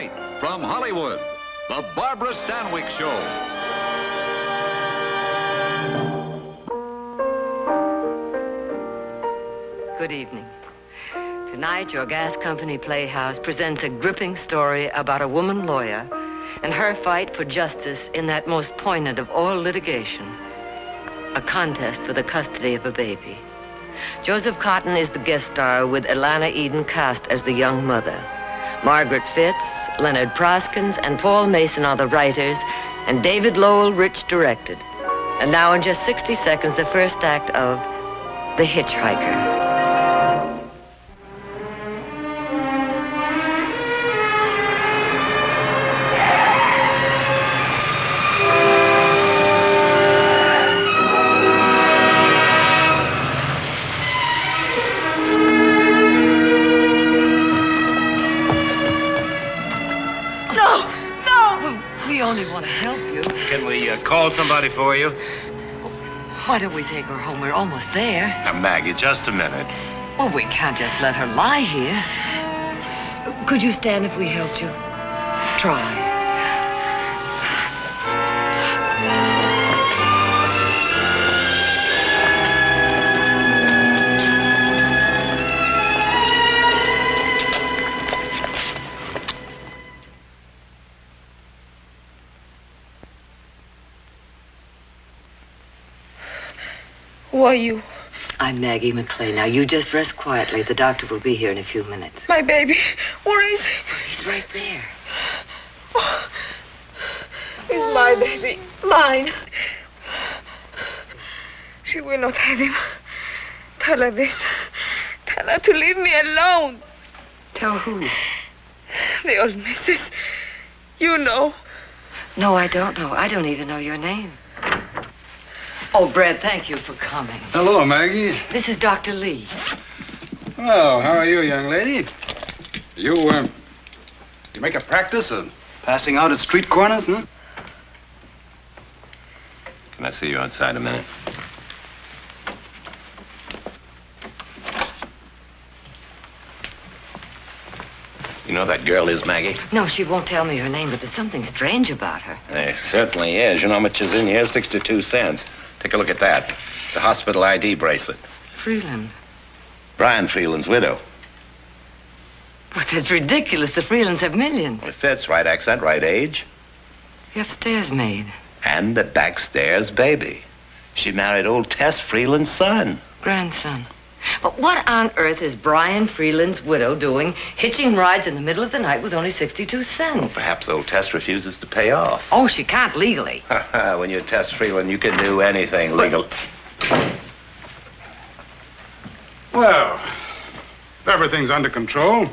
Tonight, from Hollywood, the Barbara Stanwyck Show. Good evening. Tonight, your gas company playhouse presents a gripping story about a woman lawyer and her fight for justice in that most poignant of all litigation, a contest for the custody of a baby. Joseph Cotten is the guest star with Elana Eden cast as the young mother. Margaret Fitz, Leonard Proskins, and Paul Mason are the writers, and David Lowell Rich directed. And now in just 60 seconds, the first act of The Hitchhiker. We only want to help you. Can we call somebody for you? Why don't we take her home? We're almost there. Now, Maggie, just a minute. Well, we can't just let her lie here. Could you stand if we helped you? Try. Who are you? I'm Maggie McClay. Now, you just rest quietly. The doctor will be here in a few minutes. My baby. Where is he? He's right there. Oh, he's my baby. Mine. She will not have him. Tell her this. Tell her to leave me alone. Tell who? The old missus. You know. No, I don't know. I don't even know your name. Oh, Brad, thank you for coming. Hello, Maggie. This is Dr. Lee. Well, how are you, young lady? You make a practice of passing out at street corners, huh? Can I see you outside a minute? You know that girl is Maggie? No, she won't tell me her name, but there's something strange about her. There certainly is. You know how much is in here? 62 cents. Take a look at that. It's a hospital ID bracelet. Freeland. Brian Freeland's widow. But that's ridiculous. The Freelands have millions. It fits. Right accent, right age. The upstairs maid. And the backstairs baby. She married old Tess Freeland's son. Grandson. But what on earth is Brian Freeland's widow doing hitching rides in the middle of the night with only 62 cents? Well, perhaps old Tess refuses to pay off. Oh, she can't legally. When you're Tess Freeland, you can do anything legal. Well, everything's under control.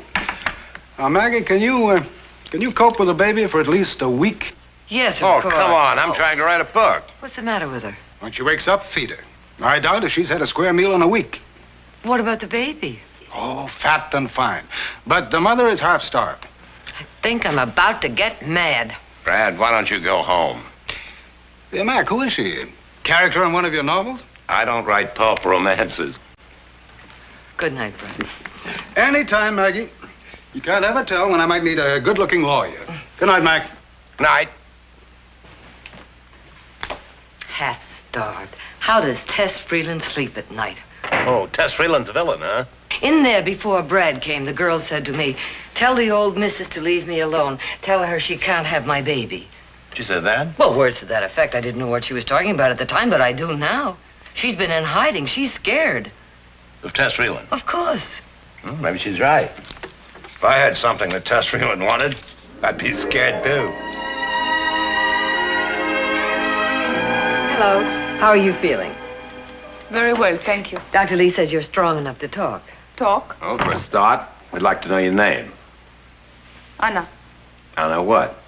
Maggie, can you cope with the baby for at least a week? Yes, of Oh, course. come on. I'm trying to write a book. What's the matter with her? When she wakes up, feed her. I doubt if she's had a square meal in a week. What about the baby? Oh, fat and fine. But the mother is half-starved. I think I'm about to get mad. Brad, why don't you go home? Yeah, Mac, who is she? A character in one of your novels? I don't write pulp romances. Good night, Brad. Anytime, Maggie. You can't ever tell when I might need a good-looking lawyer. Good night, Mac. Night. Half-starved. How does Tess Freeland sleep at night? Oh, Tess Freeland's a villain, huh? In there before Brad came, the girl said to me, "Tell the old missus to leave me alone. Tell her she can't have my baby." She said that? Well, words to that effect. I didn't know what she was talking about at the time, but I do now. She's been in hiding. She's scared. Of Tess Freeland? Of course. Well, maybe she's right. If I had something that Tess Freeland wanted, I'd be scared, too. Hello. How are you feeling? Very well, thank you. Dr. Lee says you're strong enough to talk. Talk? Oh, for a start, we'd like to know your name. Anna. Anna what?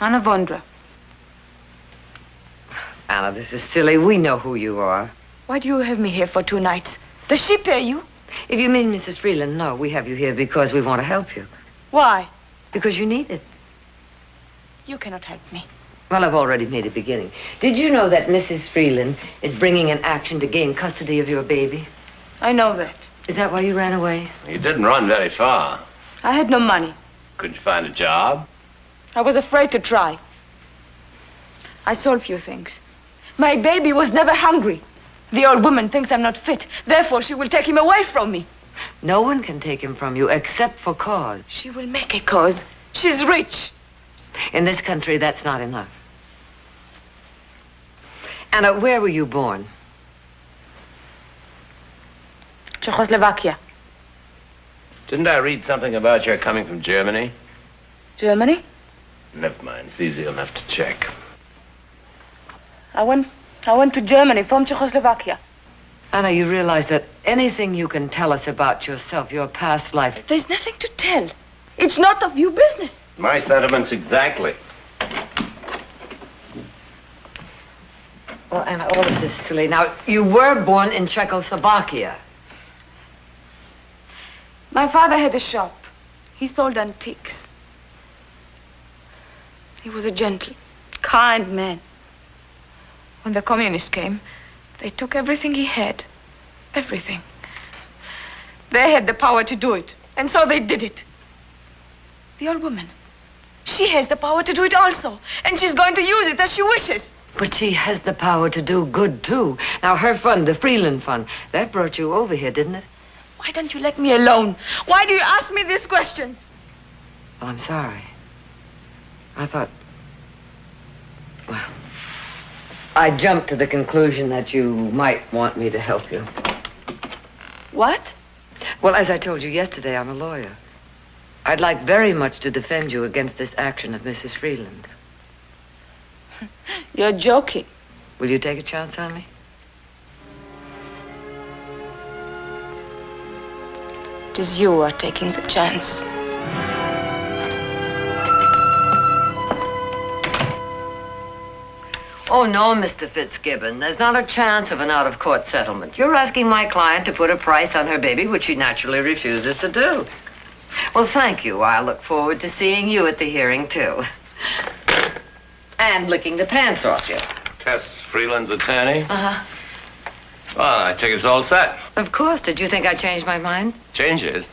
Anna Vondra. Anna, this is silly. We know who you are. Why do you have me here for 2 nights? Does she pay you? If you mean Mrs. Freeland, no. We have you here because we want to help you. Why? Because you need it. You cannot help me. Well, I've already made a beginning. Did you know that Mrs. Freeland is bringing an action to gain custody of your baby? I know that. Is that why you ran away? You didn't run very far. I had no money. Couldn't you find a job? I was afraid to try. I saw a few things. My baby was never hungry. The old woman thinks I'm not fit. Therefore, she will take him away from me. No one can take him from you except for cause. She will make a cause. She's rich. In this country, that's not enough. Anna, where were you born? Czechoslovakia. Didn't I read something about your coming from Germany? Germany? Never mind. It's easy enough to check. I went to Germany from Czechoslovakia. Anna, you realize that anything you can tell us about yourself, your past life... There's nothing to tell. It's not of your business. My sentiments exactly. Well, Anna, all this is silly. Now, you were born in Czechoslovakia. My father had a shop. He sold antiques. He was a gentle, kind man. When the communists came, they took everything he had. Everything. They had the power to do it, and so they did it. The old woman, she has the power to do it also, and she's going to use it as she wishes. But she has the power to do good, too. Now, her fund, the Freeland Fund, that brought you over here, didn't it? Why don't you let me alone? Why do you ask me these questions? Well, I'm sorry. I thought... Well, I jumped to the conclusion that you might want me to help you. What? Well, as I told you yesterday, I'm a lawyer. I'd like very much to defend you against this action of Mrs. Freeland's. You're joking. Will you take a chance on me? It is you who are taking the chance. Oh, no, Mr. Fitzgibbon. There's not a chance of an out-of-court settlement. You're asking my client to put a price on her baby, which she naturally refuses to do. Well, thank you. I'll look forward to seeing you at the hearing, too. And licking the pants off you. Tess Freeland's attorney? Uh-huh. Well, I think it's all set. Of course. Did you think I changed my mind? Change it?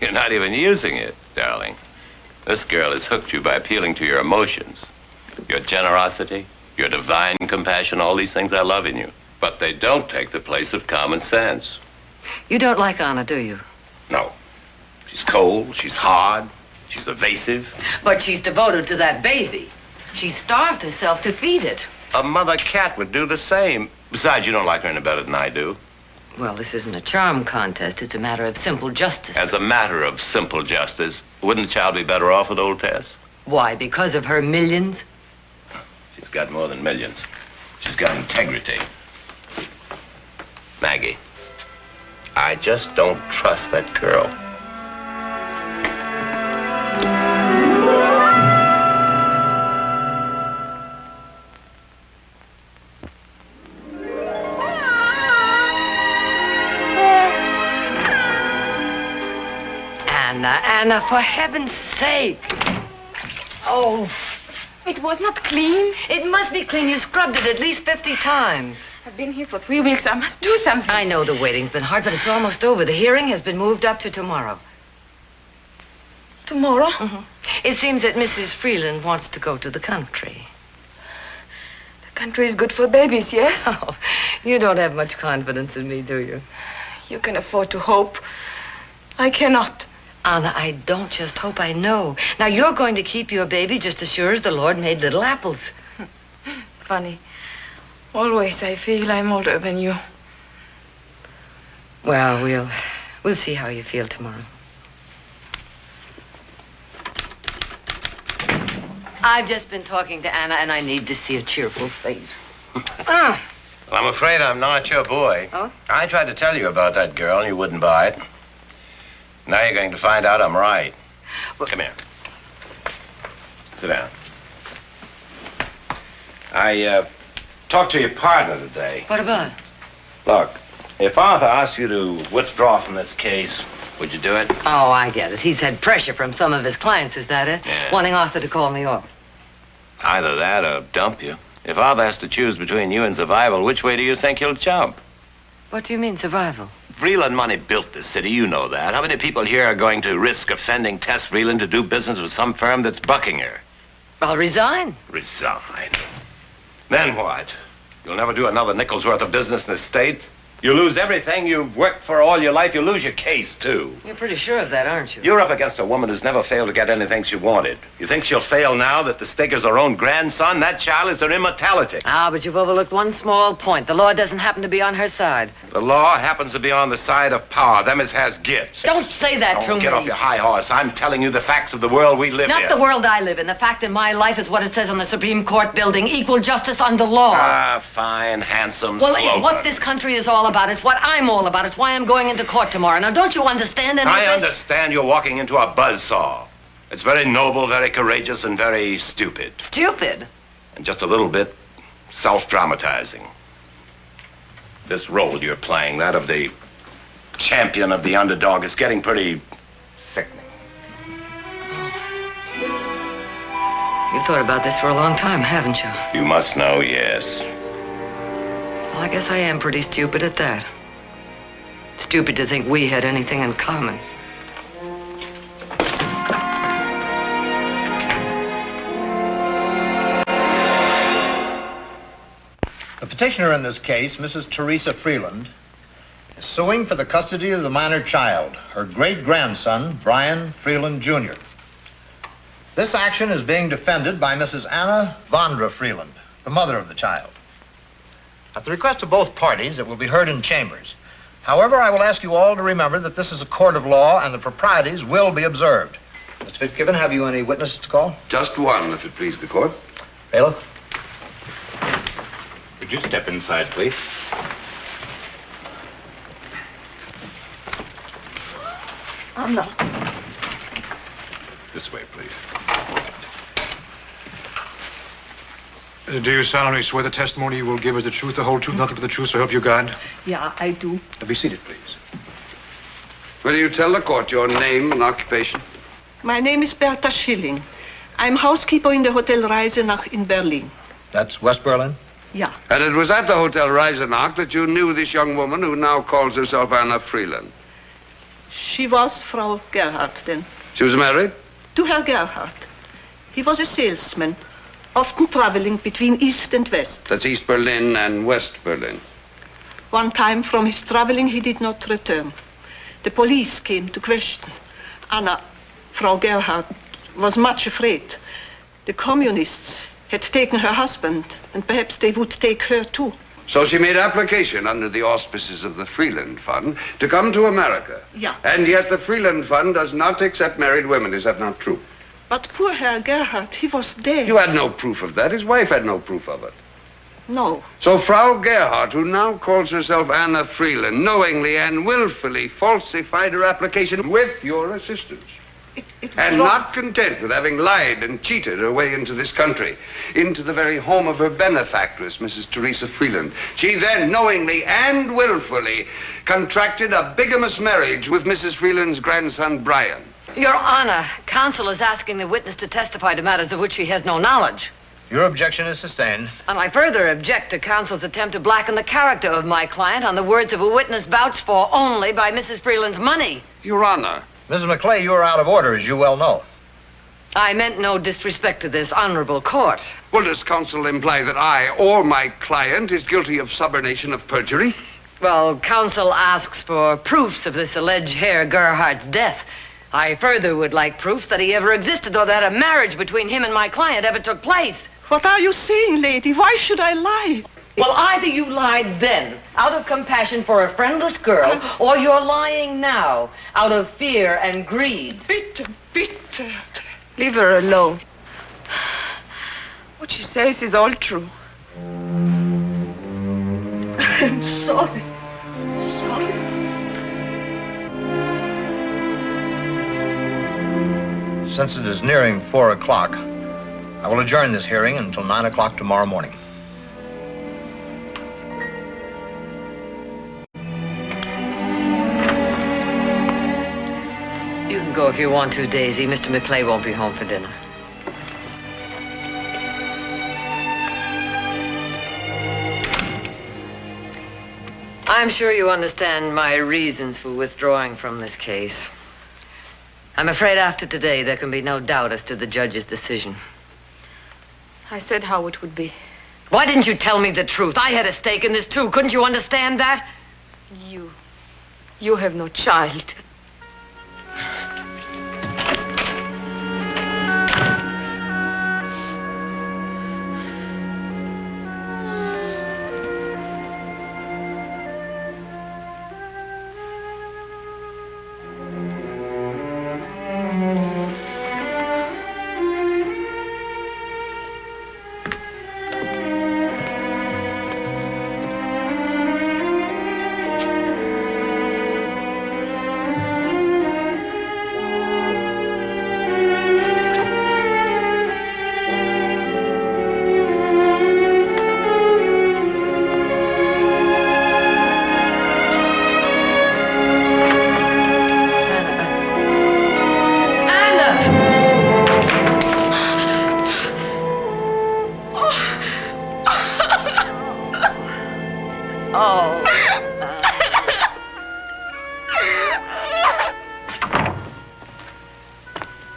You're not even using it, darling. This girl has hooked you by appealing to your emotions. Your generosity, your divine compassion, all these things I love in you. But they don't take the place of common sense. You don't like Anna, do you? No. She's cold, she's hard, she's evasive. But she's devoted to that baby. She starved herself to feed it. A mother cat would do the same. Besides, you don't like her any better than I do. Well, this isn't a charm contest. It's a matter of simple justice. As a matter of simple justice, wouldn't the child be better off with old Tess? Why? Because of her millions? She's got more than millions. She's got integrity. Maggie, I just don't trust that girl. Anna, for heaven's sake. Oh. It was not clean. It must be clean. You scrubbed it at least 50 times. I've been here for 3 weeks. I must do something. I know the waiting's been hard, but it's almost over. The hearing has been moved up to tomorrow. Tomorrow? Mm-hmm. It seems that Mrs. Freeland wants to go to the country. The country is good for babies, yes? Oh, you don't have much confidence in me, do you? You can afford to hope. I cannot. Anna, I don't just hope, I know. Now, you're going to keep your baby just as sure as the Lord made little apples. Funny. Always I feel I'm older than you. Well, we'll see how you feel tomorrow. I've just been talking to Anna, and I need to see a cheerful face. Well, I'm afraid I'm not your boy. Oh? I tried to tell you about that girl, and you wouldn't buy it. Now you're going to find out I'm right. Well, come here. Sit down. I talked to your partner today. What about? Look, if Arthur asked you to withdraw from this case, would you do it? Oh, I get it. He's had pressure from some of his clients, is that it? Yeah. Wanting Arthur to call me off. Either that or dump you. If Arthur has to choose between you and survival, which way do you think he'll jump? What do you mean, survival? Freeland money built this city, you know that. How many people here are going to risk offending Tess Freeland to do business with some firm that's bucking her? I'll resign. Resign. Then what? You'll never do another nickel's worth of business in the state? You lose everything you've worked for all your life. You lose your case, too. You're pretty sure of that, aren't you? You're up against a woman who's never failed to get anything she wanted. You think she'll fail now that the stake is her own grandson? That child is her immortality. Ah, but you've overlooked one small point. The law doesn't happen to be on her side. The law happens to be on the side of power. Them as has gifts. Don't say that to me. Get off your high horse. I'm telling you the facts of the world we live in. Not the world I live in. The fact in my life is what it says on the Supreme Court building. Equal justice under law. Ah, fine, handsome Well, slogan. it's what this country is all about. It's what I'm all about. It's why I'm going into court tomorrow. Now, don't you understand any of this? I understand you're walking into a buzzsaw. It's very noble, very courageous, and very stupid. Stupid? And just a little bit self-dramatizing. This role you're playing, that of the champion of the underdog, is getting pretty sickening. You've thought about this for a long time, haven't you? You must know, yes. Well, I guess I am pretty stupid at that. Stupid to think we had anything in common. The petitioner in this case, Mrs. Teresa Freeland, is suing for the custody of the minor child, her great-grandson, Brian Freeland, Jr. This action is being defended by Mrs. Anna Vondra Freeland, the mother of the child. At the request of both parties, it will be heard in chambers. However, I will ask you all to remember that this is a court of law and the proprieties will be observed. Mr. Fitzgibbon, have you any witnesses to call? Just one, if it please the court. Bailiff? Would you step inside, please? No. This way, please. Do you solemnly swear the testimony you will give is the truth, the whole truth, nothing but the truth, so help you God? Yeah, I do. Be seated, please. Will you tell the court your name and occupation? My name is Bertha Schilling. I'm housekeeper in the Hotel Reisenach in Berlin. That's West Berlin? Yeah. And it was at the Hotel Reisenach that you knew this young woman who now calls herself Anna Freeland. She was Frau Gerhardt then. She was married? To Herr Gerhardt. He was a salesman, often traveling between East and West. That's East Berlin and West Berlin. One time from his traveling he did not return. The police came to question. Anna, Frau Gerhardt, was much afraid. The communists had taken her husband, and perhaps they would take her too. So she made application under the auspices of the Freeland Fund to come to America. Yeah. And yet the Freeland Fund does not accept married women. Is that not true? But poor Herr Gerhardt, he was dead. You had no proof of that. His wife had no proof of it. No. So Frau Gerhardt, who now calls herself Anna Freeland, knowingly and willfully falsified her application with your assistance. And not content with having lied and cheated her way into this country, into the very home of her benefactress, Mrs. Teresa Freeland, she then knowingly and willfully contracted a bigamous marriage with Mrs. Freeland's grandson, Brian. Your Honor, counsel is asking the witness to testify to matters of which she has no knowledge. Your objection is sustained. And I further object to counsel's attempt to blacken the character of my client on the words of a witness vouched for only by Mrs. Freeland's money. Your Honor. Mrs. McClay, you are out of order, as you well know. I meant no disrespect to this honorable court. Well, does counsel imply that I or my client is guilty of subornation of perjury? Well, counsel asks for proofs of this alleged Herr Gerhardt's death. I further would like proofs that he ever existed or that a marriage between him and my client ever took place. What are you saying, lady? Why should I lie? Well, either you lied then, out of compassion for a friendless girl, or you're lying now, out of fear and greed. Bitte, bitte. Leave her alone. What she says is all true. I'm sorry. Sorry. Since it is nearing 4 o'clock, I will adjourn this hearing until 9 o'clock tomorrow morning. You can go if you want to, Daisy. Mr. McClay won't be home for dinner. I'm sure you understand my reasons for withdrawing from this case. I'm afraid after today there can be no doubt as to the judge's decision. I said how it would be. Why didn't you tell me the truth? I had a stake in this, too. Couldn't you understand that? You have no child.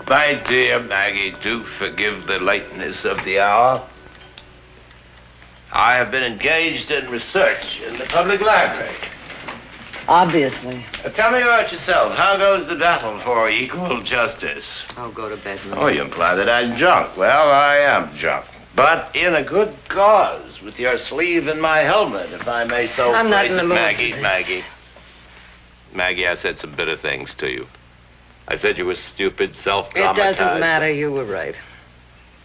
My dear Maggie, do forgive the lateness of the hour. I have been engaged in research in the public library. Obviously. Tell me about yourself. How goes the battle for equal justice? I'll go to bed now. Oh, you imply that I'm drunk. Well, I am drunk. But in a good cause, with your sleeve in my helmet, if I may so I'm not place in the it. mood for Maggie, this. Maggie, I said some bitter things to you. I said you were stupid, It self-dramatized. doesn't matter. You were right.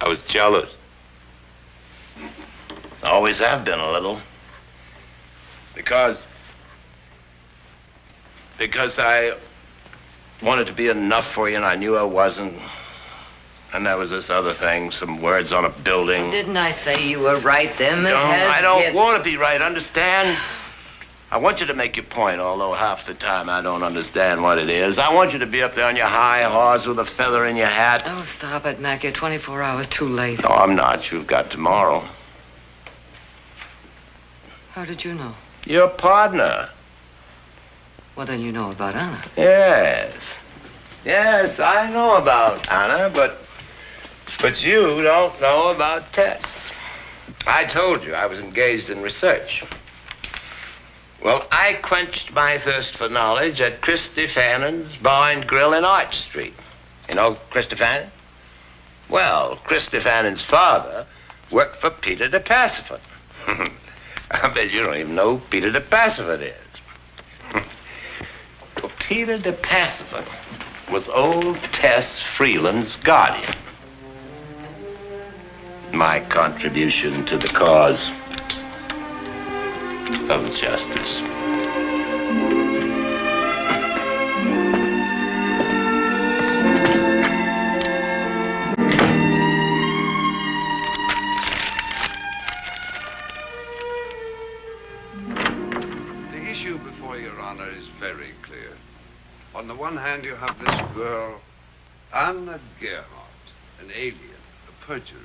I was jealous. Always have been a little. Because I wanted to be enough for you, and I knew I wasn't. And there was this other thing, some words on a building. Didn't I say you were right then? No, I don't want to be right, understand? I want you to make your point, although half the time I don't understand what it is. I want you to be up there on your high horse with a feather in your hat. Oh, stop it, Mac. You're 24 hours too late. No, I'm not. You've got tomorrow. How did you know? Your partner. Well, then you know about Anna. Yes. Yes, I know about Anna, but you don't know about Tess. I told you I was engaged in research. Well, I quenched my thirst for knowledge at Christy Fannon's Bar and Grill in Arch Street. You know Christy Fannon? Well, Christy Fannon's father worked for Peter de Passifant. I bet you don't even know who Peter de Passifant is. Well, Peter de Passifant was old Tess Freeland's guardian. My contribution to the cause of justice. The issue before Your Honor is very clear. On the one hand, you have this girl, Anna Gerhardt, an alien, a perjurer,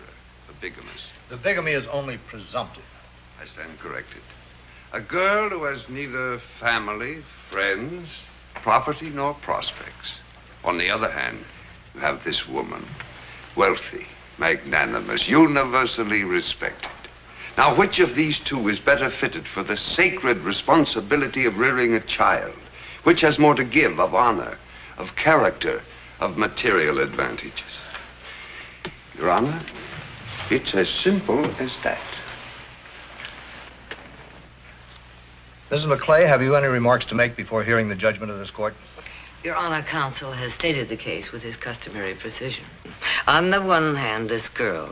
a bigamist. The bigamy is only presumptive. I stand corrected. A girl who has neither family, friends, property, nor prospects. On the other hand, you have this woman, wealthy, magnanimous, universally respected. Now, which of these two is better fitted for the sacred responsibility of rearing a child? Which has more to give of honor, of character, of material advantages? Your Honor, it's as simple as that. Mrs. McClay, have you any remarks to make before hearing the judgment of this court? Your Honor, counsel has stated the case with his customary precision. On the one hand, this girl,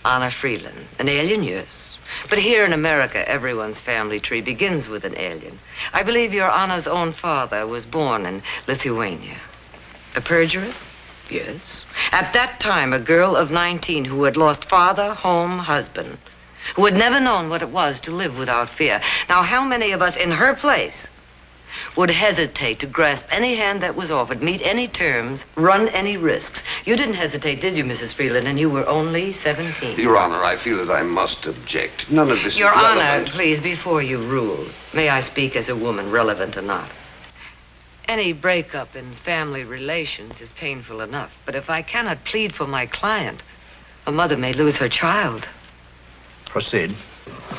Anna Freeland, an alien, yes. But here in America, everyone's family tree begins with an alien. I believe Your Honor's own father was born in Lithuania. A perjurer? Yes. At that time, a girl of 19 who had lost father, home, husband, who had never known what it was to live without fear. Now, how many of us in her place would hesitate to grasp any hand that was offered, meet any terms, run any risks? You didn't hesitate, did you, Mrs. Freeland? And you were only 17. Your Honor, I feel that I must object. None of this Your is relevant. Honor, please, before you rule, may I speak as a woman, relevant or not? Any breakup in family relations is painful enough, but if I cannot plead for my client, A mother may lose her child. Proceed.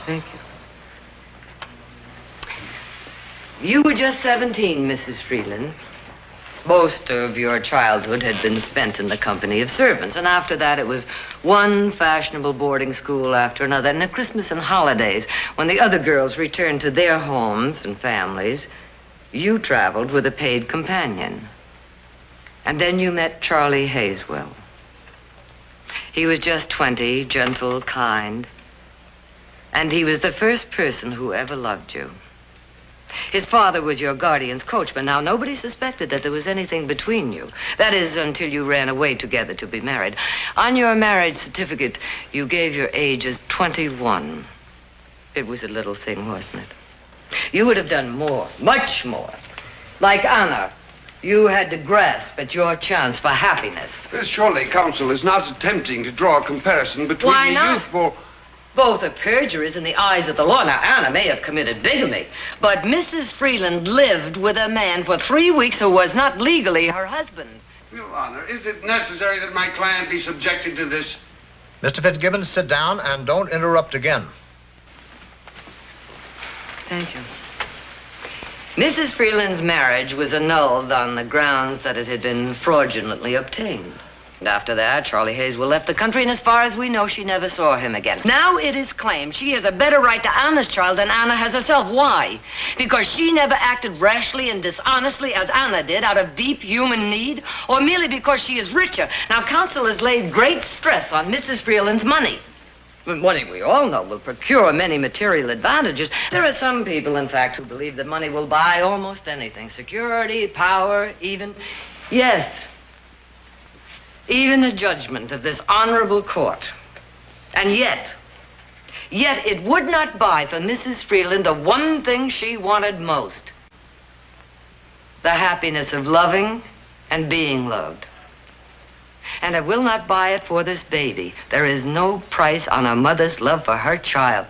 Thank you. You were just 17, Mrs. Freeland. Most of your childhood had been spent in the company of servants, and after that it was one fashionable boarding school after another. And at Christmas and holidays, when the other girls returned to their homes and families, you traveled with a paid companion. And then you met Charlie Hayswell. He was just 20, gentle, kind, and he was the first person who ever loved you. His father was your guardian's coachman. Now, nobody suspected that there was anything between you. That is, until you ran away together to be married. On your marriage certificate, you gave your age as 21. It was a little thing, wasn't it? You would have done more, much more. Like Anna, you had to grasp at your chance for happiness. Surely counsel is not attempting to draw a comparison between Why the not? youthful... Both are perjurers in the eyes of the law. Now, Anna may have committed bigamy, but Mrs. Freeland lived with a man for 3 weeks who was not legally her husband. Your Honor, is it necessary that my client be subjected to this? Mr. Fitzgibbons, sit down and don't interrupt again. Thank you. Mrs. Freeland's marriage was annulled on the grounds that it had been fraudulently obtained. And after that, Charlie Hayswell left the country, and as far as we know, she never saw him again. Now it is claimed she has a better right to Anna's child than Anna has herself. Why? Because she never acted rashly and dishonestly as Anna did out of deep human need, or merely because she is richer. Now, counsel has laid great stress on Mrs. Freeland's money. Money, we all know, will procure many material advantages. There are some people, in fact, who believe that money will buy almost anything. Security, power, even... Yes, even the judgment of this honorable court. And yet it would not buy for Mrs. Freeland the one thing she wanted most. The happiness of loving and being loved. And I will not buy it for this baby. There is no price on a mother's love for her child.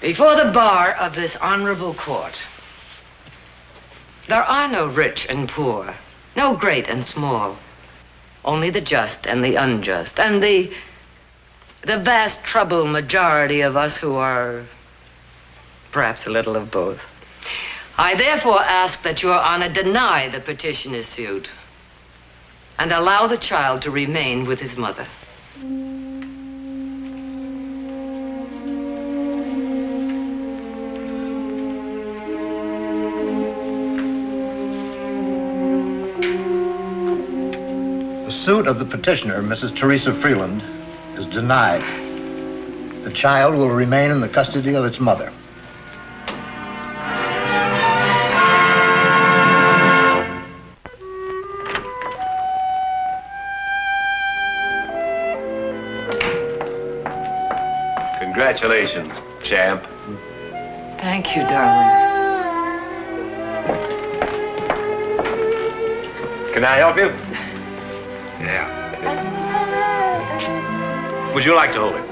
Before the bar of this honorable court, there are no rich and poor, no great and small, only the just and the unjust, and the vast troubled majority of us who are perhaps a little of both. I therefore ask that Your Honor deny the petitioner's suit and allow the child to remain with his mother. The suit of the petitioner, Mrs. Teresa Freeland, is denied. The child will remain in the custody of its mother. Congratulations, champ. Thank you, darling. Can I help you? Yeah. Would you like to hold it?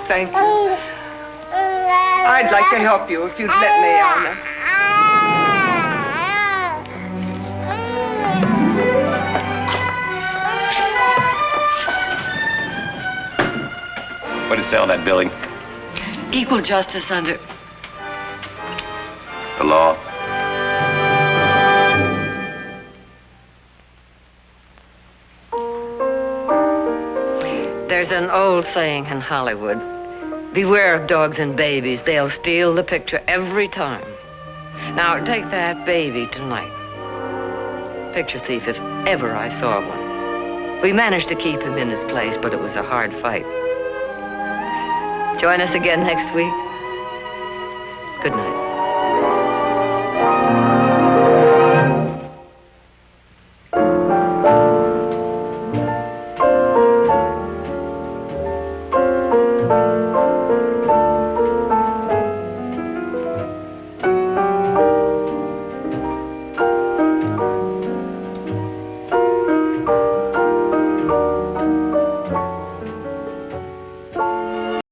Thank you. I'd like to help you if you'd let me, Anna. What did it say on that billing? Equal justice under... The law? There's an old saying in Hollywood, beware of dogs and babies. They'll steal the picture every time. Now, take that baby tonight. Picture thief, if ever I saw one. We managed to keep him in his place, but it was a hard fight. Join us again next week.